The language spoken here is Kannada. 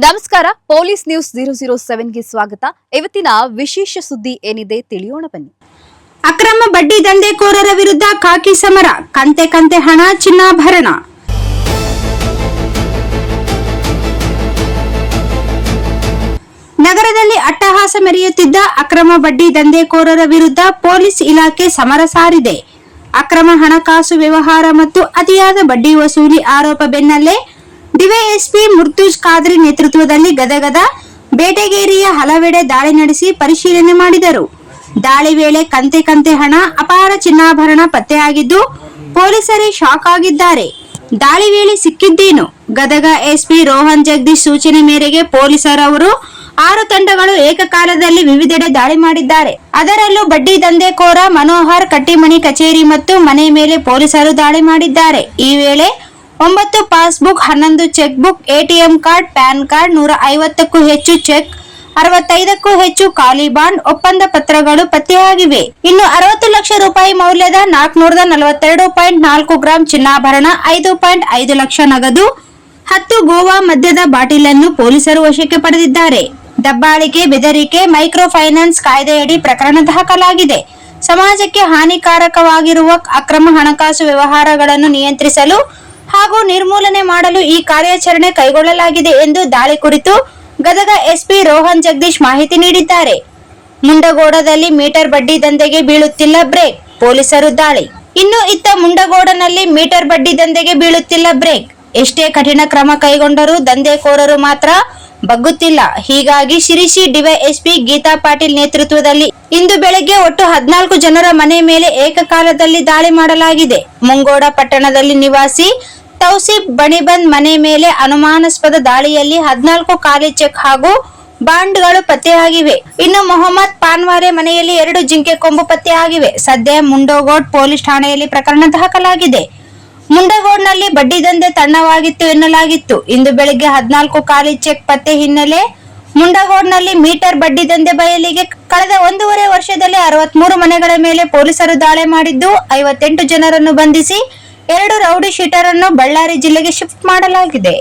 ನಮಸ್ಕಾರ, ಪೊಲೀಸ್ ನ್ಯೂಸ್ 007ಗೆ ಸ್ವಾಗತ. ಇವತ್ತಿನ ವಿಶೇಷ ಸುದ್ದಿ ಏನಿದೆ ತಿಳಿಯೋಣ ಬನ್ನಿ. ಅಕ್ರಮ ಬಡ್ಡಿ ದಂಧೆಕೋರರ ವಿರುದ್ಧ ಖಾಕಿ ಸಮರ, ಕಂತೆ ಕಂತೆ ಹಣ, ಚಿನ್ನಾಭರಣ. ನಗರದಲ್ಲಿ ಅಟ್ಟಹಾಸ ಮೆರೆಯುತ್ತಿದ್ದ ಅಕ್ರಮ ಬಡ್ಡಿ ದಂಧೆಕೋರರ ವಿರುದ್ಧ ಪೊಲೀಸ್ ಇಲಾಖೆ ಸಮರ ಸಾರಿದೆ. ಅಕ್ರಮ ಹಣಕಾಸು ವ್ಯವಹಾರ ಮತ್ತು ಅತಿಯಾದ ಬಡ್ಡಿ ವಸೂಲಿ ಆರೋಪ ಬೆನ್ನಲ್ಲೇ ಡಿವೈಎಸ್ಪಿ ಮುರ್ತುಜ್ ಖಾದ್ರಿ ನೇತೃತ್ವದಲ್ಲಿ ಗದಗದ ಬೇಟೆಗೇರಿಯ ಹಲವೆಡೆ ದಾಳಿ ನಡೆಸಿ ಪರಿಶೀಲನೆ ಮಾಡಿದರು. ದಾಳಿ ವೇಳೆ ಕಂತೆ ಕಂತೆ ಹಣ, ಅಪಾರ ಚಿನ್ನಾಭರಣ ಪತ್ತೆಯಾಗಿದ್ದು ಪೊಲೀಸರೇ ಶಾಕ್ ಆಗಿದ್ದಾರೆ. ದಾಳಿ ವೇಳೆ ಸಿಕ್ಕಿದ್ದೇನು? ಗದಗ ಎಸ್ಪಿ ರೋಹನ್ ಜಗದೀಶ್ ಸೂಚನೆ ಮೇರೆಗೆ ಪೊಲೀಸರವರು 6 ತಂಡಗಳು ಏಕಕಾಲದಲ್ಲಿ ವಿವಿಧೆಡೆ ದಾಳಿ ಮಾಡಿದ್ದಾರೆ. ಅದರಲ್ಲೂ ಬಡ್ಡಿ ದಂಧೆಕೋರ ಮನೋಹರ್ ಕಟ್ಟಿಮನಿ ಕಚೇರಿ ಮತ್ತು ಮನೆ ಮೇಲೆ ಪೊಲೀಸರು ದಾಳಿ ಮಾಡಿದ್ದಾರೆ. ಈ ವೇಳೆ 9 passbook, 11 cheque book, ATM card, PAN card, 150ಕ್ಕೂ ಹೆಚ್ಚು ಚೆಕ್, 65ಕ್ಕೂ ಹೆಚ್ಚು ಖಾಲಿ ಬಾಂಡ್, ಒಪ್ಪಂದ ಪತ್ರಗಳು ಪತ್ತೆಯಾಗಿವೆ. ಇನ್ನು 60 ಲಕ್ಷ ರೂಪಾಯಿ ಮೌಲ್ಯದ 442.4 ಗ್ರಾಂ ಚಿನ್ನಾಭರಣ, 5.5 ಲಕ್ಷ ನಗದು, 10 ಗೋವಾ ಮದ್ಯದ ಬಾಟಿಲನ್ನು ಪೊಲೀಸರು ವಶಕ್ಕೆ ಪಡೆದಿದ್ದಾರೆ. ದಬ್ಬಾಳಿಕೆ, ಬೆದರಿಕೆ, ಮೈಕ್ರೋ ಫೈನಾನ್ಸ್ ಕಾಯ್ದೆಯಡಿ ಪ್ರಕರಣ ದಾಖಲಾಗಿದೆ. ಸಮಾಜಕ್ಕೆ ಹಾನಿಕಾರಕವಾಗಿರುವ ಅಕ್ರಮ ಹಣಕಾಸು ವ್ಯವಹಾರಗಳನ್ನು ನಿಯಂತ್ರಿಸಲು ಹಾಗೂ ನಿರ್ಮೂಲನೆ ಮಾಡಲು ಈ ಕಾರ್ಯಾಚರಣೆ ಕೈಗೊಳ್ಳಲಾಗಿದೆ ಎಂದು ದಾಳಿ ಕುರಿತು ಗದಗ ಎಸ್ಪಿ ರೋಹನ್ ಜಗದೀಶ್ ಮಾಹಿತಿ ನೀಡಿದ್ದಾರೆ. ಮುಂಡಗೋಡದಲ್ಲಿ ಮೀಟರ್ ಬಡ್ಡಿ ದಂಧೆಗೆ ಬೀಳುತ್ತಿಲ್ಲ ಬ್ರೇಕ್, ಪೊಲೀಸರು ದಾಳಿ. ಇನ್ನು ಇತ್ತ ಮುಂಡಗೋಡನಲ್ಲಿ ಮೀಟರ್ ಬಡ್ಡಿ ದಂಧೆಗೆ ಬೀಳುತ್ತಿಲ್ಲ ಬ್ರೇಕ್. ಎಷ್ಟೇ ಕಠಿಣ ಕ್ರಮ ಕೈಗೊಂಡರೂ ದಂಧೆಕೋರರು ಮಾತ್ರ ಬಗ್ಗುತ್ತಿಲ್ಲ. ಹೀಗಾಗಿ ಶಿರಸಿ ಡಿವೈಎಸ್ಪಿ ಗೀತಾ ಪಾಟೀಲ್ ನೇತೃತ್ವದಲ್ಲಿ ಇಂದು ಬೆಳಗ್ಗೆ ಒಟ್ಟು 14 ಜನರ ಮನೆ ಮೇಲೆ ಏಕಕಾಲದಲ್ಲಿ ದಾಳಿ ಮಾಡಲಾಗಿದೆ. ಮುಂಗೋಡ ಪಟ್ಟಣದಲ್ಲಿ ನಿವಾಸಿ ತೌಸೀಫ್ ಬಣಿಬಂದ್ ಮನೆ ಮೇಲೆ ಅನುಮಾನಾಸ್ಪದ ದಾಳಿಯಲ್ಲಿ 14 ಖಾಲಿ ಚೆಕ್ ಹಾಗೂ ಬಾಂಡ್ಗಳು ಪತ್ತೆಯಾಗಿವೆ. ಇನ್ನು ಮೊಹಮ್ಮದ್ ಪಾನ್ವಾರೆ ಮನೆಯಲ್ಲಿ 2 ಜಿಂಕೆ ಕೊಂಬು ಪತ್ತೆಯಾಗಿವೆ. ಸದ್ಯ ಮುಂಡಗೋಡ್ ಪೊಲೀಸ್ ಠಾಣೆಯಲ್ಲಿ ಪ್ರಕರಣ ದಾಖಲಾಗಿದೆ. ಮುಂಡಗೋಡ್ನಲ್ಲಿ ಬಡ್ಡಿ ದಂಧೆ ತಣ್ಣವಾಗಿತ್ತು ಎನ್ನಲಾಗಿತ್ತು. ಇಂದು ಬೆಳಗ್ಗೆ 14 ಖಾಲಿ ಚೆಕ್ ಪತ್ತೆ ಹಿನ್ನೆಲೆ ಮುಂಡಗೋಡ್ನಲ್ಲಿ ಮೀಟರ್ ಬಡ್ಡಿ ದಂಧೆ ಬಯಲಿಗೆ. ಕಳೆದ 1.5 ವರ್ಷದಲ್ಲಿ 63 ಮನೆಗಳ ಮೇಲೆ ಪೊಲೀಸರು ದಾಳಿ ಮಾಡಿದ್ದು 58 ಜನರನ್ನು ಬಂಧಿಸಿ 2 ರೌಡಿ ಶೀಟರ್ ಅನ್ನು ಬಳ್ಳಾರಿ ಜಿಲ್ಲೆಗೆ ಶಿಫ್ಟ್ ಮಾಡಲಾಗಿದೆ.